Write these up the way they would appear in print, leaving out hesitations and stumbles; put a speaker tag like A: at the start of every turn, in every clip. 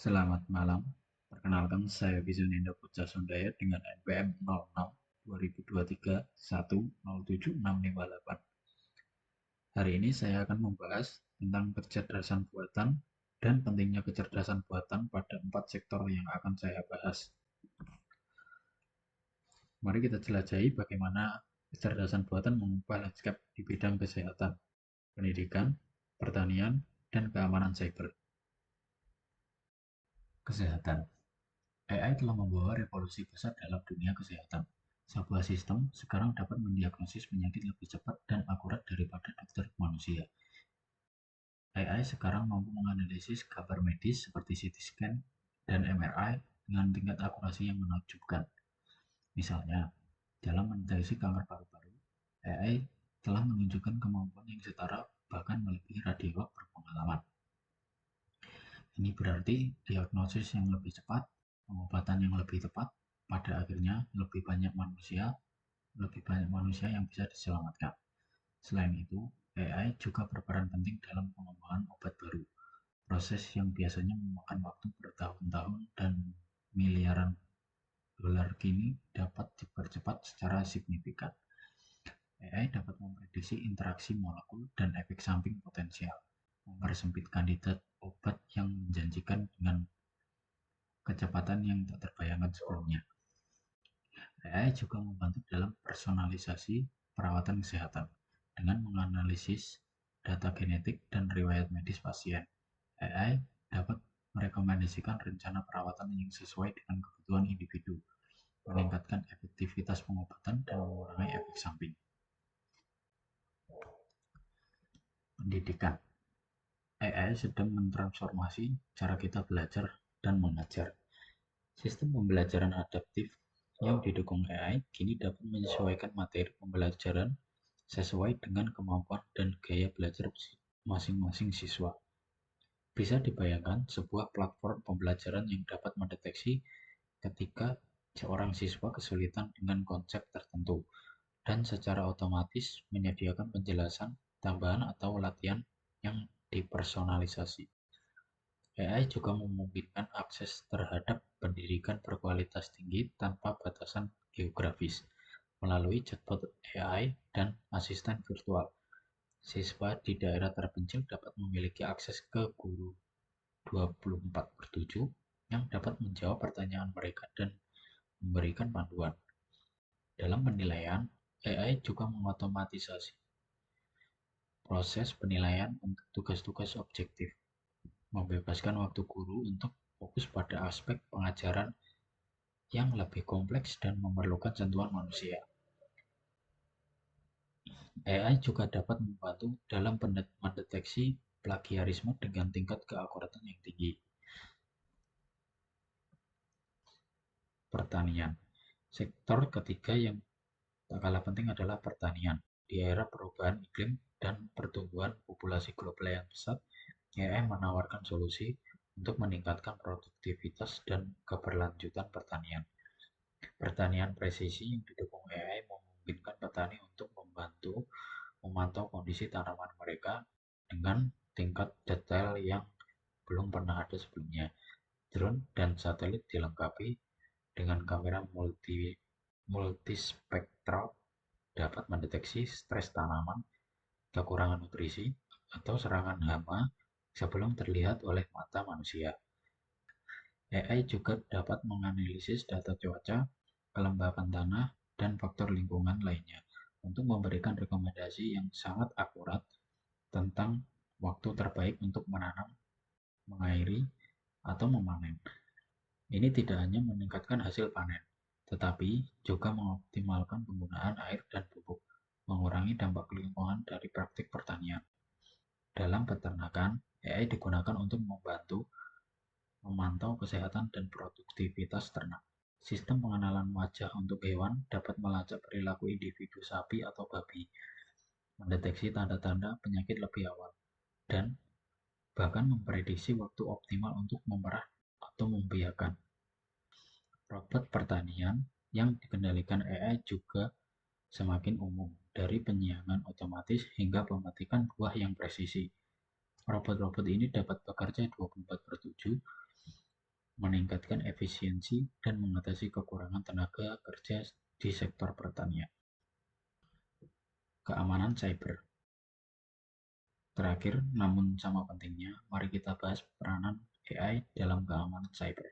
A: Selamat malam, perkenalkan saya Bizunenda Putra Sundaya dengan NPM 06 2023 1076558. Hari ini saya akan membahas tentang kecerdasan buatan dan pentingnya kecerdasan buatan pada 4 sektor yang akan saya bahas. Mari kita jelajahi bagaimana kecerdasan buatan mengubah landscape di bidang kesehatan, pendidikan, pertanian, dan keamanan cyber. Kesehatan. AI telah membawa revolusi besar dalam dunia kesehatan. Sebuah sistem sekarang dapat mendiagnosis penyakit lebih cepat dan akurat daripada dokter manusia. AI sekarang mampu menganalisis gambar medis seperti CT scan dan MRI dengan tingkat akurasi yang menakjubkan. Misalnya, dalam mendeteksi kanker paru-paru, AI telah menunjukkan kemampuan yang setara bahkan melebihi radiolog berpengalaman. Ini berarti diagnosis yang lebih cepat, pengobatan yang lebih tepat, pada akhirnya lebih banyak manusia yang bisa diselamatkan. Selain itu, AI juga berperan penting dalam pengembangan obat baru. Proses yang biasanya memakan waktu bertahun-tahun dan miliaran dolar kini dapat dipercepat secara signifikan. AI dapat memprediksi interaksi molekul dan efek samping potensial, mempersempit kandidat obat yang menjanjikan dengan kecepatan yang tak terbayangkan sebelumnya. AI juga membantu dalam personalisasi perawatan kesehatan dengan menganalisis data genetik dan riwayat medis pasien. AI dapat merekomendasikan rencana perawatan yang sesuai dengan kebutuhan individu, meningkatkan efektivitas pengobatan dan mengurangi efek samping. Pendidikan. AI sedang mentransformasi cara kita belajar dan mengajar. Sistem pembelajaran adaptif yang didukung AI kini dapat menyesuaikan materi pembelajaran sesuai dengan kemampuan dan gaya belajar masing-masing siswa. Bisa dibayangkan sebuah platform pembelajaran yang dapat mendeteksi ketika seorang siswa kesulitan dengan konsep tertentu dan secara otomatis menyediakan penjelasan tambahan atau latihan yang dipersonalisasi. AI juga memungkinkan akses terhadap pendidikan berkualitas tinggi tanpa batasan geografis melalui chatbot AI dan asisten virtual. Siswa di daerah terpencil dapat memiliki akses ke guru 24/7 yang dapat menjawab pertanyaan mereka dan memberikan panduan. Dalam penilaian, AI juga mengotomatisasi proses penilaian untuk tugas-tugas objektif, membebaskan waktu guru untuk fokus pada aspek pengajaran yang lebih kompleks dan memerlukan sentuhan manusia. AI juga dapat membantu dalam mendeteksi plagiarisme dengan tingkat keakuratan yang tinggi. Pertanian. Sektor ketiga yang tak kalah penting adalah pertanian. Di era perubahan iklim dan pertumbuhan populasi global yang pesat, AI menawarkan solusi untuk meningkatkan produktivitas dan keberlanjutan pertanian. Pertanian presisi yang didukung AI memungkinkan petani untuk memantau kondisi tanaman mereka dengan tingkat detail yang belum pernah ada sebelumnya. Drone dan satelit dilengkapi dengan kamera multispektral dapat mendeteksi stres tanaman, kekurangan nutrisi, atau serangan hama sebelum terlihat oleh mata manusia. AI juga dapat menganalisis data cuaca, kelembapan tanah, dan faktor lingkungan lainnya untuk memberikan rekomendasi yang sangat akurat tentang waktu terbaik untuk menanam, mengairi, atau memanen. Ini tidak hanya meningkatkan hasil panen, tetapi juga mengoptimalkan penggunaan air dan pupuk, mengurangi dampak lingkungan dari praktik pertanian. Dalam peternakan, AI digunakan untuk membantu memantau kesehatan dan produktivitas ternak. Sistem pengenalan wajah untuk hewan dapat melacak perilaku individu sapi atau babi, mendeteksi tanda-tanda penyakit lebih awal, dan bahkan memprediksi waktu optimal untuk memerah atau membiarkan. Robot pertanian yang dikendalikan AI juga semakin umum, dari penyiangan otomatis hingga pemetikan buah yang presisi. Robot-robot ini dapat bekerja 24/7 meningkatkan efisiensi, dan mengatasi kekurangan tenaga kerja di sektor pertanian. Keamanan cyber. Terakhir, namun sama pentingnya, mari kita bahas peranan AI dalam keamanan cyber.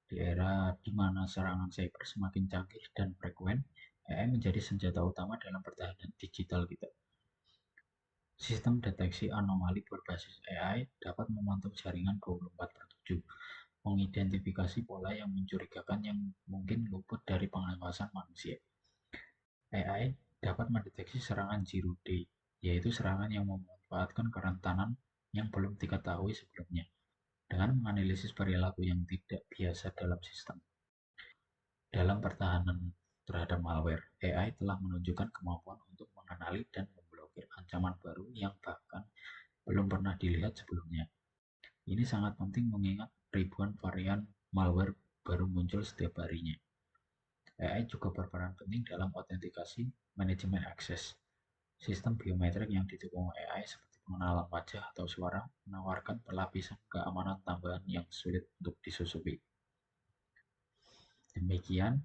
A: Di era di mana serangan cyber semakin canggih dan frekuen, AI menjadi senjata utama dalam pertahanan digital kita. Sistem deteksi anomali berbasis AI dapat memantau jaringan 24/7, mengidentifikasi pola yang mencurigakan yang mungkin luput dari pengawasan manusia. AI dapat mendeteksi serangan zero day, yaitu serangan yang memanfaatkan kerentanan yang belum diketahui sebelumnya, dengan menganalisis perilaku yang tidak biasa dalam sistem. Dalam pertahanan terhadap malware, AI telah menunjukkan kemampuan untuk mengenali dan memblokir ancaman baru yang bahkan belum pernah dilihat sebelumnya. Ini sangat penting mengingat ribuan varian malware baru muncul setiap harinya. AI juga berperan penting dalam autentikasi manajemen akses. Sistem biometrik yang didukung AI seperti pengenalan wajah atau suara menawarkan pelapisan keamanan tambahan yang sulit untuk disusupi. Demikian,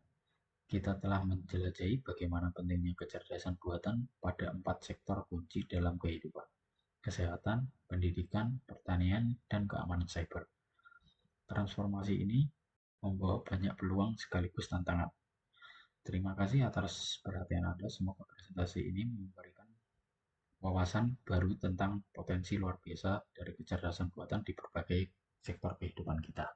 A: kita telah menjelajahi bagaimana pentingnya kecerdasan buatan pada 4 sektor kunci dalam kehidupan: kesehatan, pendidikan, pertanian, dan keamanan cyber. Transformasi ini membawa banyak peluang sekaligus tantangan. Terima kasih atas perhatian Anda. Semoga presentasi ini memberikan wawasan baru tentang potensi luar biasa dari kecerdasan buatan di berbagai sektor kehidupan kita.